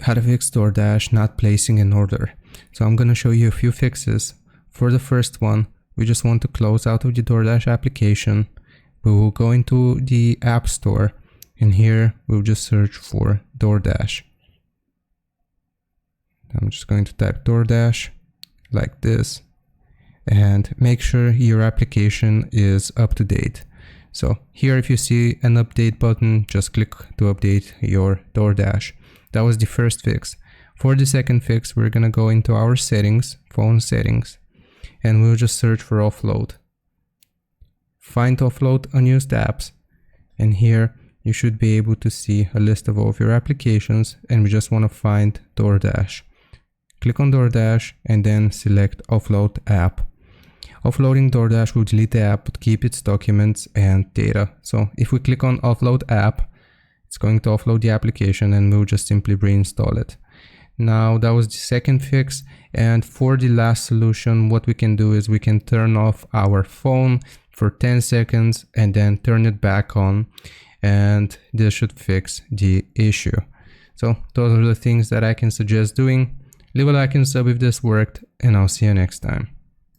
How to fix Doordash not placing an order. So I'm going to show you a few fixes. For the first one, we just want to close out of the Doordash application. We will go into the App Store, and here we'll just search for Doordash. I'm just going to type Doordash like this, and make sure your application is up to date. So here, if you see an update button, just click to update your Doordash. That was the first fix. For the second fix, we're gonna go into our settings, phone settings, and we'll just search for offload. Find offload unused apps, and here you should be able to see a list of all of your applications, and we just want to find Doordash. Click on Doordash and then select offload app. Offloading Doordash will delete the app but keep its documents and data. So if we click on offload app, it's going to offload the application and we'll just simply reinstall it. Now that was the second fix, and for the last solution, what we can do is we can turn off our phone for 10 seconds and then turn it back on, and this should fix the issue. So those are the things that I can suggest doing. Leave a like and sub if this worked, and I'll see you next time.